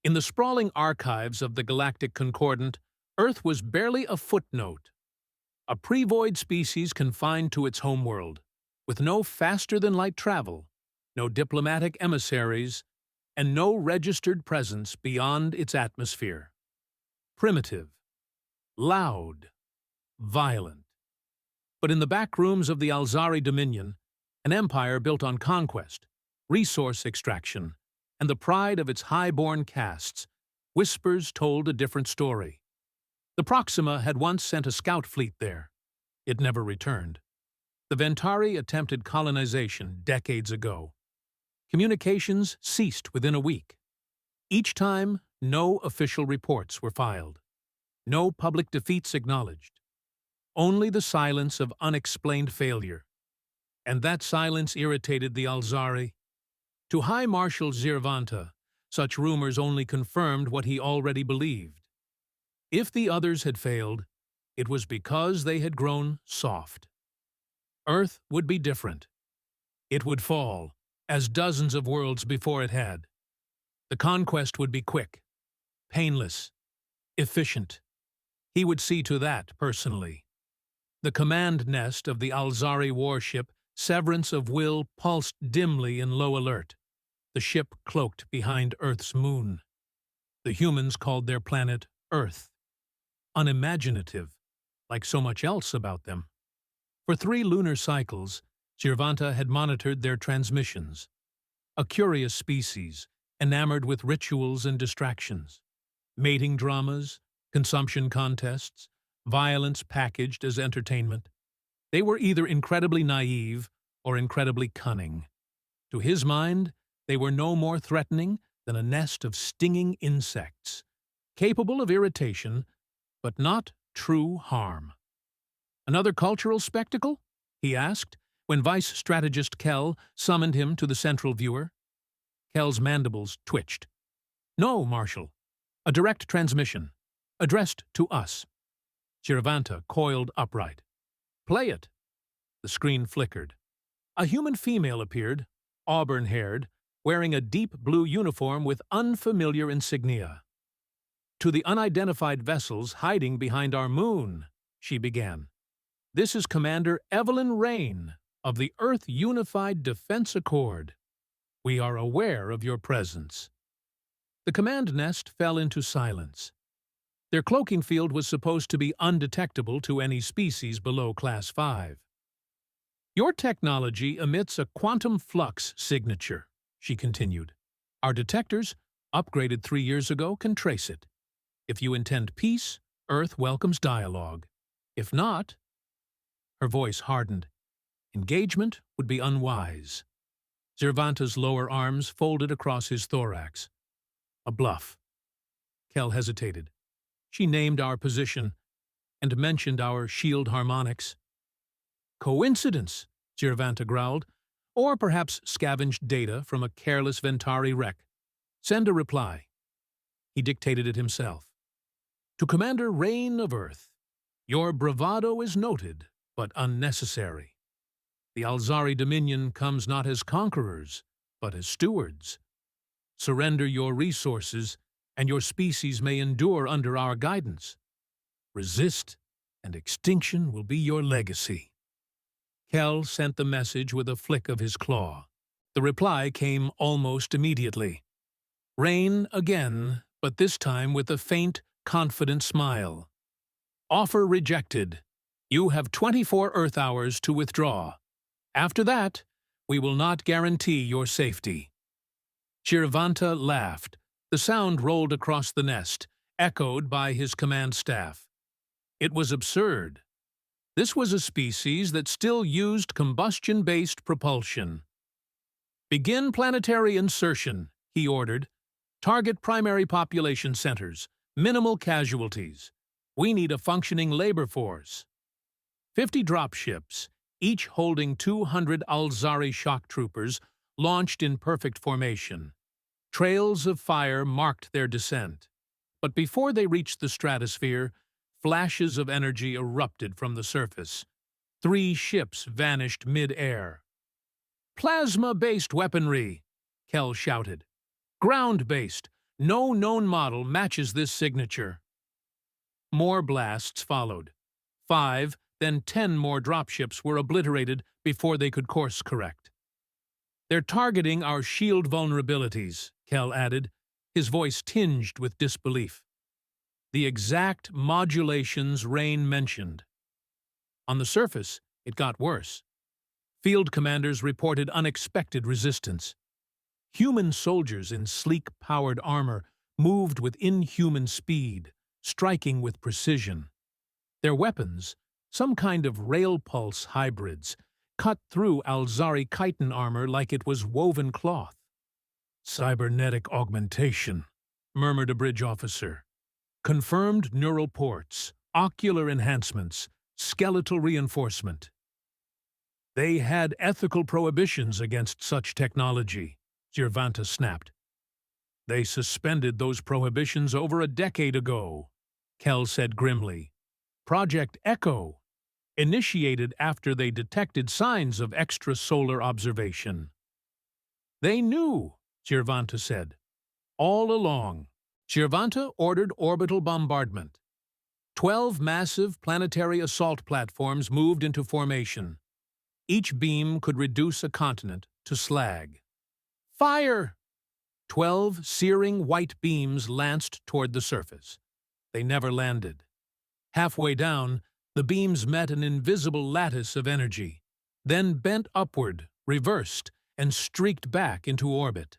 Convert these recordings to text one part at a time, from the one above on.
In the sprawling archives of the Galactic Concordant, Earth was barely a footnote, a prevoid species confined to its homeworld, with no faster-than-light travel, no diplomatic emissaries, and no registered presence beyond its atmosphere. Primitive, loud, violent. But in the back rooms of the Alzari Dominion, an empire built on conquest, resource extraction, and the pride of its high-born castes, whispers told a different story. The Proxima had once sent a scout fleet there. It never returned. The Ventari attempted colonization decades ago. Communications ceased within a week. Each time, no official reports were filed. No public defeats acknowledged. Only the silence of unexplained failure. And that silence irritated the Alzari. To High Marshal Zirvanta, such rumors only confirmed what he already believed. If the others had failed, it was because they had grown soft. Earth would be different. It would fall, as dozens of worlds before it had. The conquest would be quick, painless, efficient. He would see to that personally. The command nest of the Alzari warship, Severance of Will, pulsed dimly in low alert, the ship cloaked behind Earth's moon. The humans called their planet Earth. Unimaginative, like so much else about them. For 3 lunar cycles, Zirvanta had monitored their transmissions. A curious species, enamored with rituals and distractions. Mating dramas, consumption contests, violence packaged as entertainment. They were either incredibly naive or incredibly cunning. To his mind, they were no more threatening than a nest of stinging insects, capable of irritation, but not true harm. Another cultural spectacle? He asked, when Vice Strategist Kell summoned him to the central viewer. Kell's mandibles twitched. No, Marshal. A direct transmission, addressed to us. Zirvanta coiled upright. Play it. The screen flickered. A human female appeared, auburn-haired, wearing a deep blue uniform with unfamiliar insignia. To the unidentified vessels hiding behind our moon, she began. This is Commander Evelyn Rain of the Earth Unified Defense Accord. We are aware of your presence. The command nest fell into silence. Their cloaking field was supposed to be undetectable to any species below Class 5. Your technology emits a quantum flux signature, she continued. Our detectors, upgraded 3 years ago, can trace it. If you intend peace, Earth welcomes dialogue. If not, her voice hardened. Engagement would be unwise. Zirvanta's lower arms folded across his thorax. A bluff. Kell hesitated. She named our position and mentioned our shield harmonics. Coincidence, Zirvanta growled, or perhaps scavenged data from a careless Ventari wreck. Send a reply. He dictated it himself. To Commander Rain of Earth, your bravado is noted, but unnecessary. The Alzari Dominion comes not as conquerors, but as stewards. Surrender your resources, and your species may endure under our guidance. Resist, and extinction will be your legacy. Kell sent the message with a flick of his claw. The reply came almost immediately. Rain again, but this time with a faint, confident smile. Offer rejected. You have 24 Earth hours to withdraw. After that, we will not guarantee your safety. Zirvanta laughed. The sound rolled across the nest, echoed by his command staff. It was absurd. This was a species that still used combustion-based propulsion. Begin planetary insertion, he ordered. Target primary population centers. Minimal casualties. We need a functioning labor force. 50 dropships, each holding 200 Alzari shock troopers, launched in perfect formation. Trails of fire marked their descent. But before they reached the stratosphere, flashes of energy erupted from the surface. 3 ships vanished mid-air. Plasma-based weaponry, Kell shouted. Ground-based, No known model matches this signature. More blasts followed. 5, then 10 more dropships were obliterated before they could course correct. They're targeting our shield vulnerabilities, Kell added, his voice tinged with disbelief. The exact modulations Rain mentioned. On the surface, it got worse. Field commanders reported unexpected resistance. Human soldiers in sleek-powered armor moved with inhuman speed, striking with precision. Their weapons, some kind of rail-pulse hybrids, cut through Alzari chitin armor like it was woven cloth. Cybernetic augmentation, murmured a bridge officer. Confirmed neural ports, ocular enhancements, skeletal reinforcement. They had ethical prohibitions against such technology, Zirvanta snapped. They suspended those prohibitions over a decade ago, Kell said grimly. Project Echo, initiated after they detected signs of extrasolar observation. They knew, Zirvanta said. All along. Zirvanta ordered orbital bombardment. 12 massive planetary assault platforms moved into formation. Each beam could reduce a continent to slag. Fire! 12 searing white beams lanced toward the surface. They never landed. Halfway down, the beams met an invisible lattice of energy, then bent upward, reversed, and streaked back into orbit.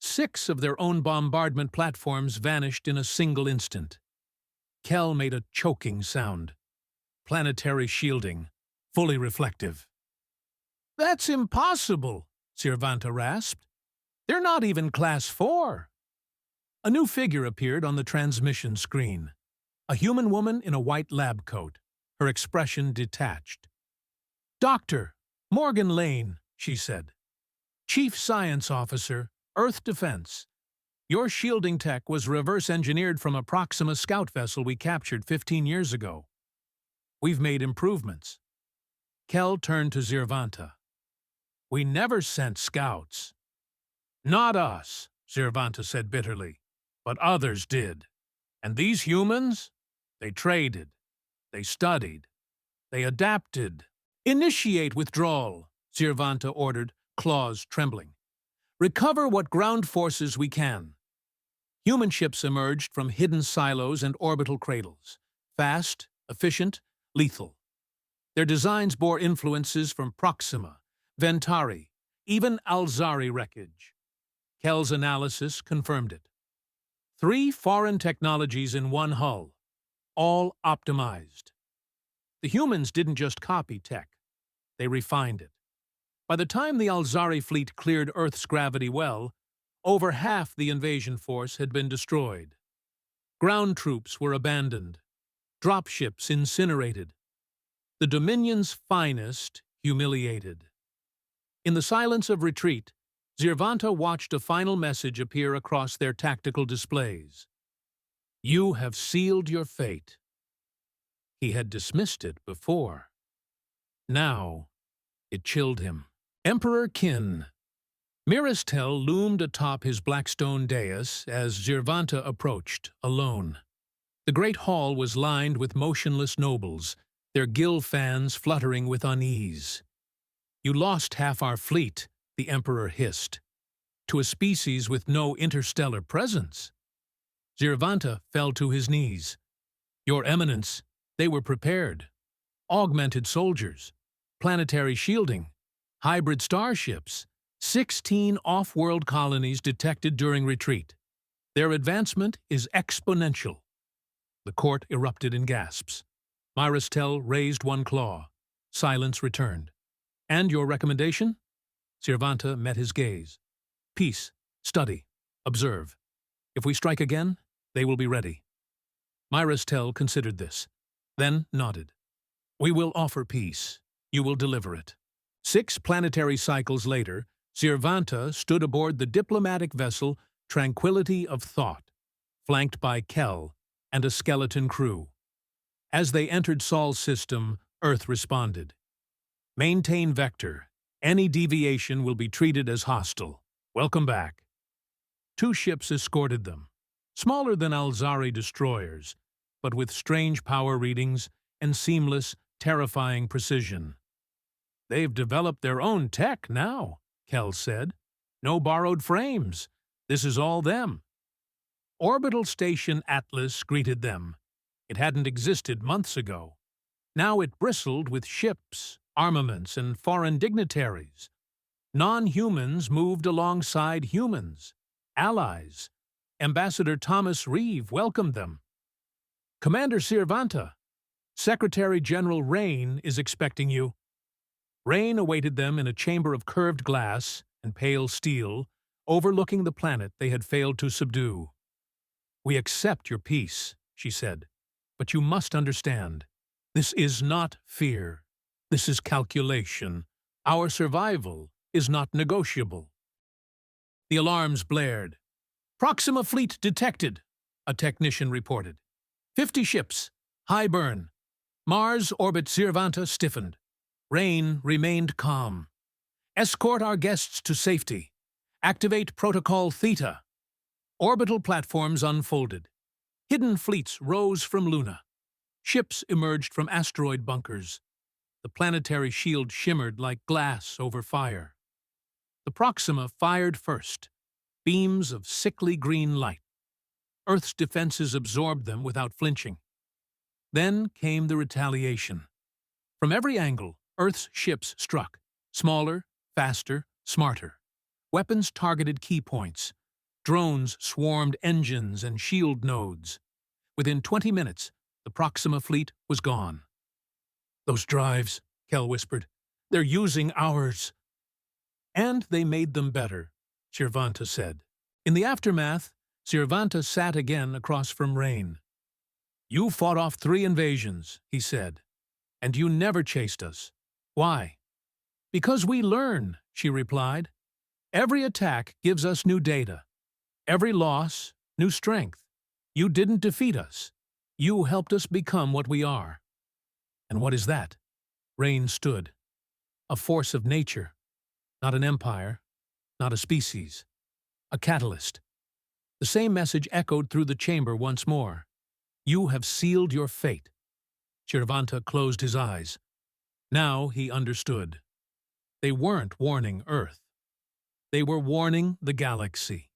6 of their own bombardment platforms vanished in a single instant. Kell made a choking sound. Planetary shielding, fully reflective. That's impossible, Zirvanta rasped. They're not even Class 4. A new figure appeared on the transmission screen. A human woman in a white lab coat, her expression detached. Dr. Morgan Lane, she said. Chief Science Officer, Earth Defense. Your shielding tech was reverse-engineered from a Proxima scout vessel we captured 15 years ago. We've made improvements. Kell turned to Zirvanta. We never sent scouts. Not us, Zirvanta said bitterly, but others did. And these humans? They traded. They studied. They adapted. Initiate withdrawal, Zirvanta ordered, claws trembling. Recover what ground forces we can. Human ships emerged from hidden silos and orbital cradles. Fast, efficient, lethal. Their designs bore influences from Proxima, Ventari, even Alzari wreckage. Kell's analysis confirmed it. 3 foreign technologies in one hull, all optimized. The humans didn't just copy tech, they refined it. By the time the Alzari fleet cleared Earth's gravity well, over half the invasion force had been destroyed. Ground troops were abandoned, dropships incinerated, the Dominion's finest humiliated. In the silence of retreat, Zirvanta watched a final message appear across their tactical displays. You have sealed your fate. He had dismissed it before. Now, it chilled him. Emperor Kin. Miristel loomed atop his blackstone dais as Zirvanta approached, alone. The great hall was lined with motionless nobles, their gill fans fluttering with unease. You lost half our fleet, the Emperor hissed, to a species with no interstellar presence. Zirvanta fell to his knees. Your Eminence, they were prepared. Augmented soldiers, planetary shielding, hybrid starships, 16 off-world colonies detected during retreat. Their advancement is exponential. The court erupted in gasps. Miristel raised one claw. Silence returned. And your recommendation? Zirvanta met his gaze. Peace, study, observe. If we strike again, they will be ready. Miristel considered this, then nodded. We will offer peace. You will deliver it. 6 planetary cycles later, Zirvanta stood aboard the diplomatic vessel Tranquility of Thought, flanked by Kell and a skeleton crew. As they entered Sol's system, Earth responded. Maintain vector. Any deviation will be treated as hostile. Welcome back. 2 ships escorted them, smaller than Alzari destroyers, but with strange power readings and seamless, terrifying precision. "They've developed their own tech now," Kell said. "No borrowed frames. This is all them." Orbital Station Atlas greeted them. It hadn't existed months ago. Now it bristled with ships, armaments, and foreign dignitaries. Non-humans moved alongside humans, allies. Ambassador Thomas Reeve welcomed them. "Commander Cervanta, Secretary General Rain is expecting you." Rain awaited them in a chamber of curved glass and pale steel, overlooking the planet they had failed to subdue. "We accept your peace," she said, "but you must understand. This is not fear. This is calculation. Our survival is not negotiable." The alarms blared. "Proxima Fleet detected," a technician reported. 50 ships. High burn. Mars orbit Cervanta stiffened. Rain remained calm. "Escort our guests to safety. Activate Protocol Theta." Orbital platforms unfolded. Hidden fleets rose from Luna. Ships emerged from asteroid bunkers. The planetary shield shimmered like glass over fire. The Proxima fired first, beams of sickly green light. Earth's defenses absorbed them without flinching. Then came the retaliation. From every angle, Earth's ships struck, smaller, faster, smarter. Weapons targeted key points. Drones swarmed engines and shield nodes. Within 20 minutes, the Proxima fleet was gone. "Those drives," Kell whispered. "They're using ours." "And they made them better," Cervanta said. In the aftermath, Cervanta sat again across from Rain. "You fought off 3 invasions," he said, "and you never chased us. Why?" "Because we learn," she replied. "Every attack gives us new data. Every loss, new strength. You didn't defeat us. You helped us become what we are." "And what is that?" Rain stood. "A force of nature. Not an empire. Not a species. A catalyst." The same message echoed through the chamber once more. "You have sealed your fate." Cervanta closed his eyes. Now he understood. They weren't warning Earth. They were warning the galaxy.